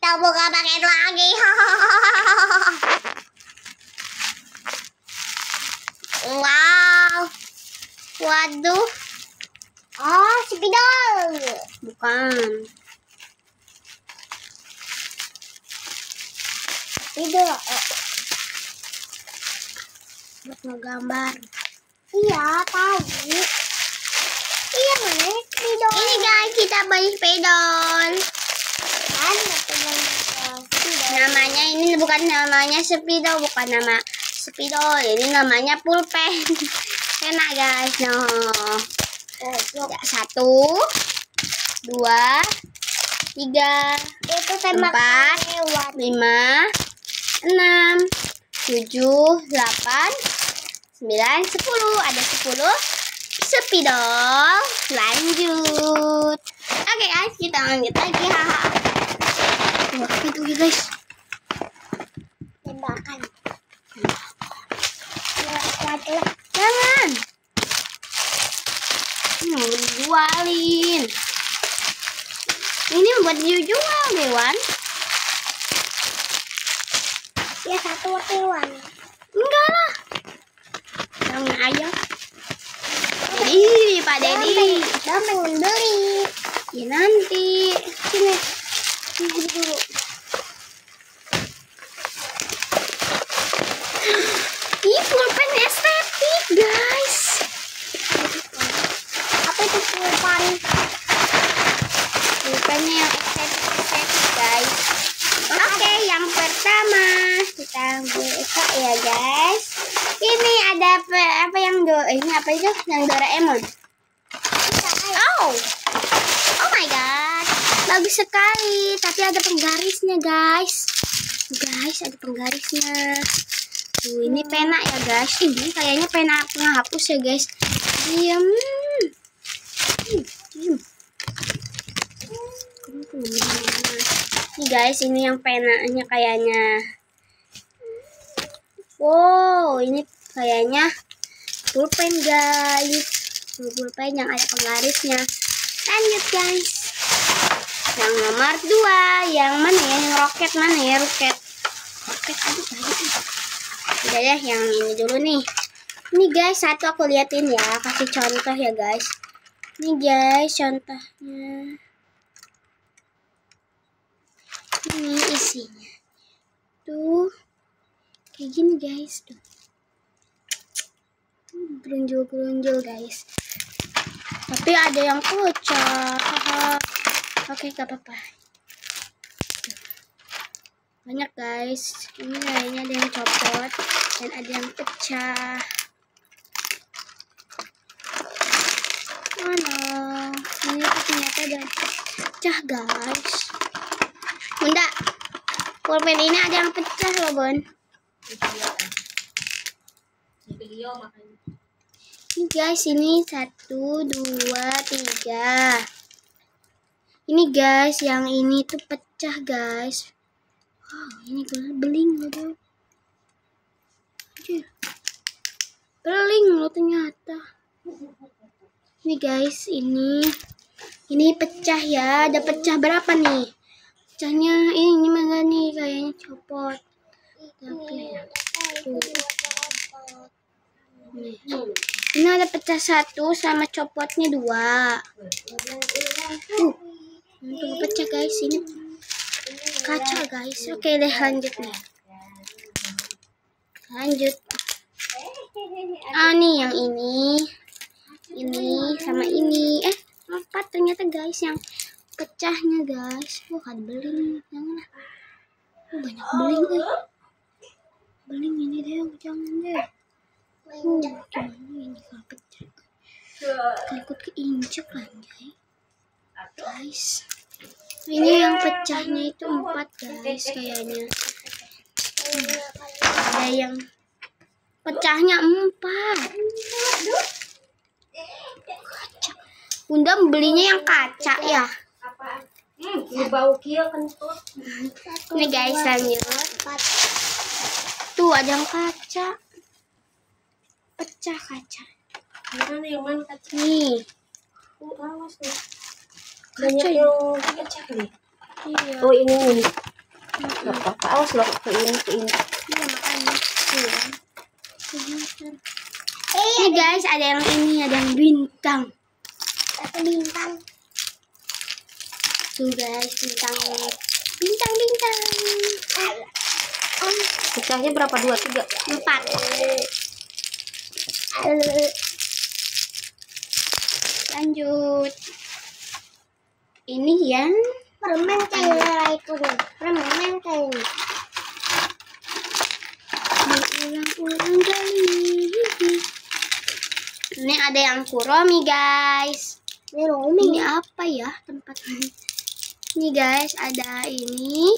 Kita buka paket lagi. Wow. Waduh. Oh, spidol. Bukan. Spidol. Buat ngegambar. Iya, tahu. Iya, mana spidol? Ini guys, kita beli spidol. Namanya ini bukan namanya spidol, bukan nama spidol. Ini namanya pulpen. Enak guys. Nah. Ya, 1, 2, 3, 4, 5, 6, 7, 8, 9, 10. Ada 10 spidol. Lanjut. Oke guys, kita lanjut lagi. Wah, itu guys. Tembakan. Jangan. Jualin. Ini buat dijual, Dewan. Ya, 1 Dewan. Enggak lah. Jangan aja. Ih, Pak Dedi. Dia pengen beli. Ya nanti. Sini. Sini dulu. Ih, pulpen estetik, guys. Apa itu pulpen? Pulpennya yang estetik, guys. Oke, yang pertama kita buka ya, guys. Ini ada apa yang ini apa itu? Yang Doraemon. Oh my god, bagus sekali. Tapi ada penggarisnya, guys. Guys, ada penggarisnya. Tuh, ini pena ya, guys. Ini kayaknya pena penghapus ya, guys. Diam. Diam. Nih guys, ini yang penanya kayaknya. Wow, ini kayaknya pulpen guys. Pulpen yang ada penggarisnya. Lanjut guys. Yang nomor 2, yang mana ya? Yang roket mana ya? Roket. Aduh, udah ya, yang ini dulu nih. Ini guys, satu aku liatin ya, kasih contoh ya guys. Ini guys, contohnya. Ini isinya. Tuh. Kayak gini guys, tuh. Gerunjul-gerunjul guys. Tapi ada yang pecah. Oke, gak apa-apa. Banyak guys. Ini kayaknya ada yang copot dan ada yang pecah. Mana? Ini ternyata ada pecah guys. Bunda, pulpen ini ada yang pecah loh, Bon. Ini guys, ini 1, 2, 3. Ini guys, yang ini tuh pecah guys. Wow, ini beling loh. Beling loh ternyata. Ini guys, ini pecah ya. Ada pecah berapa nih? Pecahnya ini mana nih? Kayaknya copot. Tapi nih. Ini ada pecah 1 sama copotnya 2. Untuk pecah guys, ini kaca guys. Oke deh, lanjut nih. Lanjut. Nih yang ini sama ini. 4 ternyata guys yang pecahnya guys. Wah, ada beling. Jangan. Banyak beling beling ini deh, jangan deh. Gimana ini kalau pecah? Takut keinjek anjay. Guys. Ini yang pecahnya itu 4 guys kayaknya. Ada yang pecahnya 4. Kaca. Bunda belinya yang kaca ya. Ini guys, lanjut. Tuh ada yang kaca. Pecah kaca. Nih. Banyak yang pecah nih. Iya. Oh ini. Nggak apa-apa, awas loh ke ini. Iya makanya. Nih guys, ada yang ini, ada yang bintang. Satu bintang. Tuh guys, bintang. Pecahnya berapa? 2, 3, 4. Lanjut. Ini yang permen kayak itu nih. Permen kayak ini. Berulang-ulang kali. Ini ada yang kuromi guys. Ini apa ya tempatnya? Ini guys, ada ini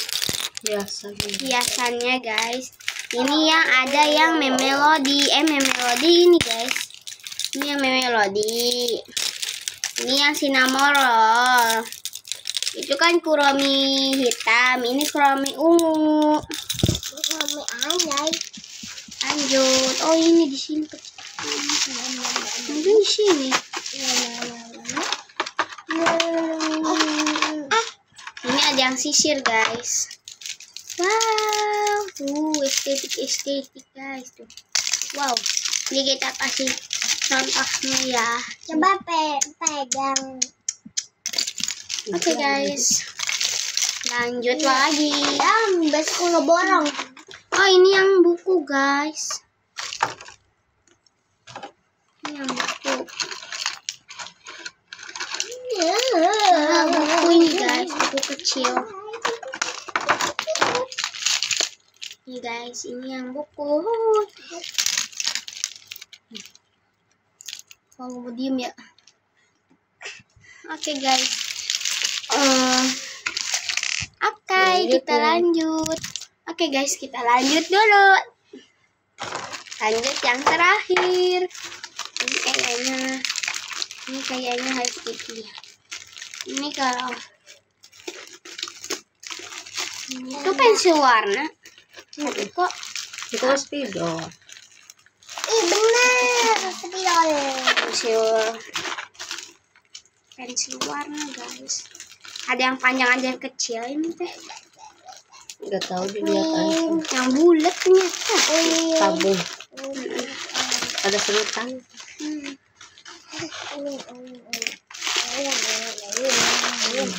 hiasannya guys. Ini yang ada yang memelodi, ini guys. Ini yang memelodi. Ini yang sinamorol. Itu kan kuromi hitam, ini kuromi ungu. Kuromi anjay. Lanjut. Oh, ini di sini. Di sini. Ini ada yang sisir guys. Wow, tuh estetik guys tuh. Wow, ini kita kasih contohnya ya. Coba pegang. Oke guys, lanjut lagi. Besku ngeborong. Oh, ini yang buku guys. Ini yang buku. Buku ini guys, buku kecil. Ini guys, ini yang buku. Oh, mau diem ya. Oke guys. Oke, kita lanjut. Oke guys, kita lanjut dulu. Lanjut yang terakhir. Ini kayaknya high TV. Ini kalau itu pensil warna. Kok itu spidol. Bener, spidol. Pensil warna guys. Ada yang panjang, ada yang kecil. Ini teh nggak tahu dilihat aja. Yang bulat ternyata. Tabung. Ada serutan.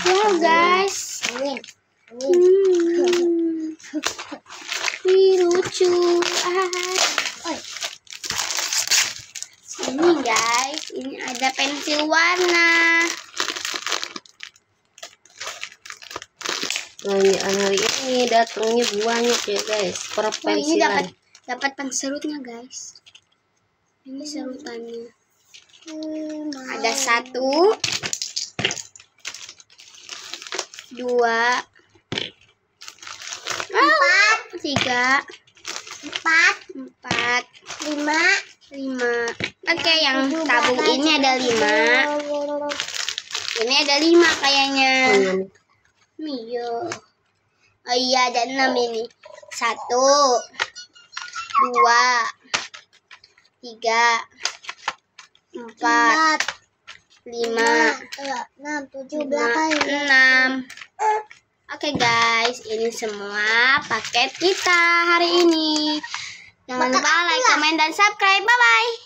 Wow guys. Ini lucu. Ini guys, ini ada pensil warna. Nah, hari ini datangnya banyak ya guys. Per pensilan. Ini dapat penserutnya guys. Ini serutannya. Ada 1, 2, 4, 3, 4, 5. Oke, yang tabung ini ada 5. Ini ada 5 kayaknya. Iya. Oh iya, ada 6 ini. 1, 2, 3, 4, 5, 6, 7, 6. Oke guys, ini semua paket kita hari ini. Jangan lupa like, komen, dan subscribe. Bye-bye.